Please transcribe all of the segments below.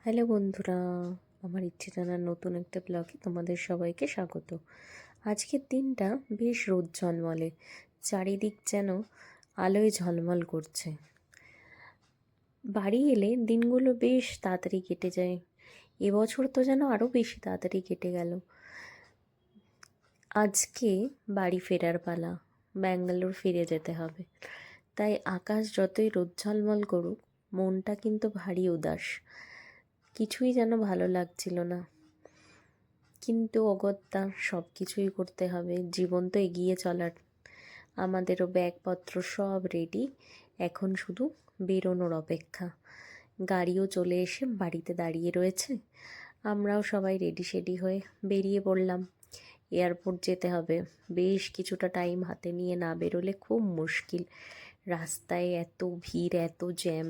Hello বন্ধুরা, আমার ইচ্ছে জানার নতুন একটা ব্লগে তোমাদের সবাইকে স্বাগত। আজকের দিনটা বেশ রোদ ঝলমলে, চারিদিক যেন আলোয় ঝলমল করছে। বাড়ি এলে দিনগুলো বেশ তাড়াতাড়ি কেটে যায়। এবছর তো যেন আরও বেশি তাড়াতাড়ি কেটে গেল। আজকে বাড়ি ফেরার পালা, ব্যাঙ্গালোর ফিরে যেতে হবে। তাই আকাশ যতই রোদ ঝলমল করুক, মনটা কিন্তু ভারী উদাস, কিছুই যেন ভালো লাগছিল না। কিন্তু অগত্যা সব কিছুই করতে হবে, জীবন তো এগিয়ে চলার। আমাদেরও ব্যাগপত্র সব রেডি, এখন শুধু বেরোনোর অপেক্ষা। গাড়িও চলে এসে বাড়িতে দাঁড়িয়ে রয়েছে, আমরাও সবাই রেডি সেডি হয়ে বেরিয়ে পড়লাম। এয়ারপোর্ট যেতে হবে, বেশ কিছুটা টাইম হাতে নিয়ে না বেরোলে খুব মুশকিল। রাস্তায় এত ভিড়, এত জ্যাম,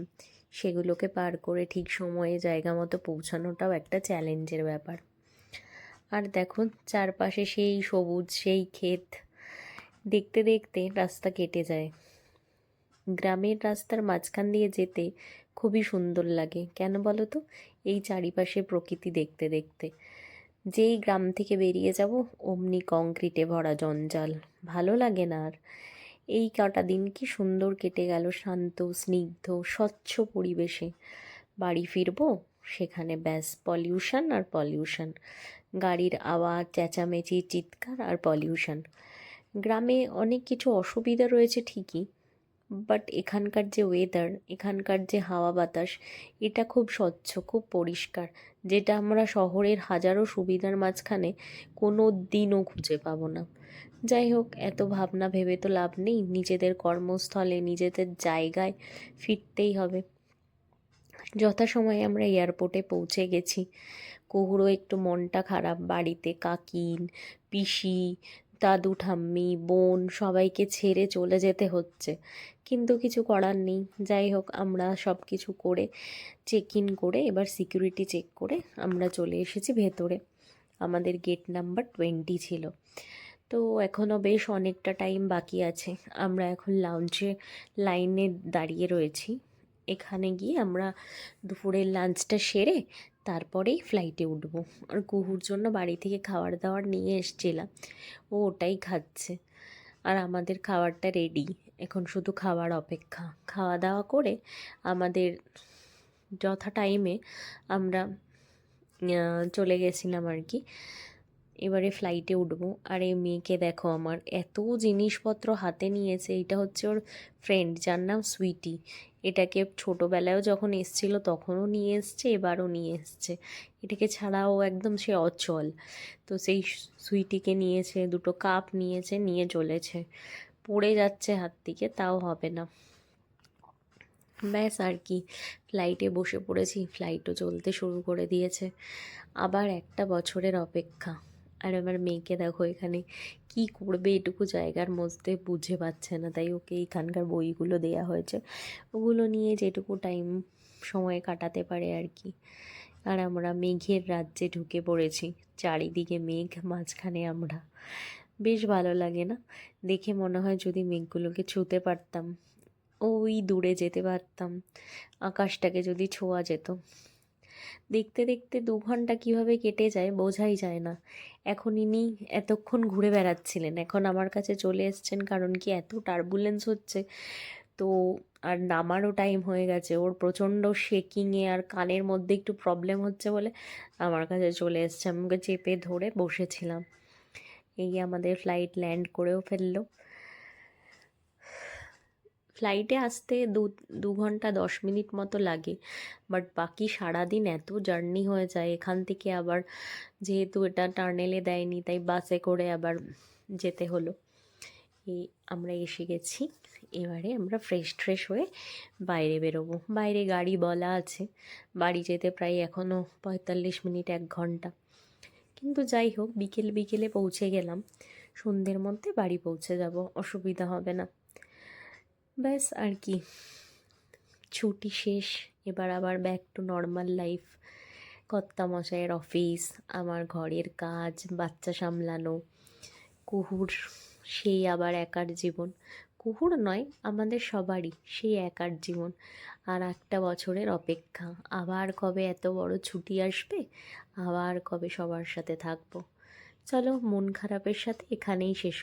সেগুলোকে পার করে ঠিক সময়ে জায়গা মতো পৌঁছানোটাও একটা চ্যালেঞ্জের ব্যাপার। আর দেখো চারপাশে সেই সবুজ, সেই ক্ষেত, দেখতে দেখতে রাস্তা কেটে যায়। গ্রামের রাস্তার মাঝখান দিয়ে যেতে খুবই সুন্দর লাগে, কেন বলো তো? এই চারিপাশে প্রকৃতি দেখতে দেখতে। যেই গ্রাম থেকে বেরিয়ে যাব অমনি কংক্রিটে ভরা জঞ্জাল, ভালো লাগে না আর। এই কটা দিন কি সুন্দর কেটে গেল, শান্ত স্নিগ্ধ স্বচ্ছ পরিবেশে। বাড়ি ফিরবো, সেখানে ব্যাস পলিউশন আর পলিউশন, গাড়ির আওয়াজ, চেঁচামেচি, চিৎকার আর পলিউশন। গ্রামে অনেক কিছু অসুবিধা রয়েছে ঠিকই, বাট এখানকার যে ওয়েদার, এখানকার যে হাওয়া বাতাস, এটা খুব স্বচ্ছ, খুব পরিষ্কার, যেটা আমরা শহরের হাজারো সুবিধার মাঝখানে কোনো দিনও খুঁজে পাবো না। যাই হোক, এত ভাবনা ভেবে তো লাভ নেই, নিজেদের কর্মস্থলে নিজেদের জায়গায় ফিরতেই হবে। যথাসময়ে আমরা এয়ারপোর্টে পৌঁছে গেছি। কুহুরও একটু মনটা খারাপ, বাড়িতে কাকিন, পিসি, দাদু ঠাম্মি, বোন সবাইকে ছেড়ে চলে যেতে হচ্ছে, কিন্তু কিছু করার নেই। যাই হোক, আমরা সব কিছু করে চেক ইন করে এবার সিকিউরিটি চেক করে আমরা চলে এসেছি ভেতরে। আমাদের গেট নাম্বার 20 ছিল। তো এখনও বেশ অনেকটা টাইম বাকি আছে। আমরা এখন লাউঞ্জে লাইনে দাঁড়িয়ে রয়েছি। এখানে গিয়ে আমরা দুপুরের লাঞ্চটা সেরে তারপরেই ফ্লাইটে উঠবো। আর কুহুর জন্য বাড়ি থেকে খাবার দাবার নিয়ে এসছিলাম, ও ওটাই খাচ্ছে। আর আমাদের খাবারটা রেডি, এখন শুধু খাওয়ার অপেক্ষা। খাওয়া দাওয়া করে আমাদের যথা টাইমে আমরা চলে গেছিলাম আর কি। এবারে ফ্লাইটে উঠবো। আর এই মেয়েকে দেখো, আমার এত জিনিসপত্র হাতে নিয়েছে। এটা হচ্ছে ওর ফ্রেন্ড, যার নাম সুইটি। এটাকে ছোটোবেলায়ও যখন এসছিল তখনও নিয়ে এসছে, এবারও নিয়ে এসছে। এটাকে ছাড়াও একদম সে অচল। তো সেই সুইটিকে নিয়েছে, দুটো কাপ নিয়েছে, নিয়ে চলেছে। পড়ে যাচ্ছে হাত থেকে, তাও হবে না। ব্যাস আর কি, ফ্লাইটে বসে পড়েছি, ফ্লাইটও চলতে শুরু করে দিয়েছে। আবার একটা বছরের অপেক্ষা। আর আমার মেয়েকে দেখো এখানে কি করবে, এটুকু জায়গার মধ্যে বুঝে পাচ্ছে না, তাই ওকে এইখানকার বইগুলো দেয়া হয়েছে, ওগুলো নিয়ে যেটুকু টাইম সময় কাটাতে পারে আর কি। আর আমরা মেঘের রাজ্যে ঢুকে পড়েছি, চারিদিকে মেঘ, মাঝখানে আমরা। বেশ ভালো লাগে না? দেখে মনে হয় যদি মেঘগুলোকে ছুঁতে পারতাম, ওই দূরে যেতে পারতাম, আকাশটাকে যদি ছোঁয়া যেত। দেখতে দেখতে 2 ঘন্টা কিভাবে কেটে যায় বোঝাই যায় না। এখন ইনি এতক্ষণ ঘুরে বেড়াচ্ছিলেন, এখন আমার কাছে চলে এসছেন, কারণ কি এত টার্বুলেন্স হচ্ছে তো। আর নামারও টাইম হয়ে গেছে, ওর প্রচণ্ড শেকিংয়ে আর কানের মধ্যে একটু প্রবলেম হচ্ছে বলে আমার কাছে চলে এসছে। আমাকে চেপে ধরে বসেছিলাম। এই আমাদের ফ্লাইট ল্যান্ড করেও ফেললো। ফ্লাইটে আসতে 2 ঘন্টা 10 মিনিট মতো লাগে, বাট বাকি সারাদিন এত জার্নি হয়ে যায়। এখান থেকে আবার যেহেতু এটা টার্নেলে দেয়নি, তাই বাসে করে আবার যেতে হলো। এই আমরা এসে গেছি। এবারে আমরা ফ্রেশ ট্রেশ হয়ে বাইরে বেরোবো। বাইরে গাড়ি বলা আছে, বাড়ি যেতে প্রায় এখনও 45 মিনিট 1 ঘন্টা। কিন্তু যাই হোক, বিকেল বিকেলে পৌঁছে গেলাম, সন্ধ্যের মধ্যে বাড়ি পৌঁছে যাব, অসুবিধা হবে না। ব্যাস আর কি, ছুটি শেষ, এবার আবার ব্যাক টু নর্মাল লাইফ। কর্তামশাইয়ের অফিস, আমার ঘরের কাজ, বাচ্চা সামলানো, কুহুর সেই আবার একার জীবন। কুহুর নয়, আমাদের সবারই সেই একার জীবন আর একটা বছরের অপেক্ষা। আবার কবে এত বড় ছুটি আসবে, আবার কবে সবার সাথে থাকবো। চলো, মন খারাপের সাথে এখানেই শেষ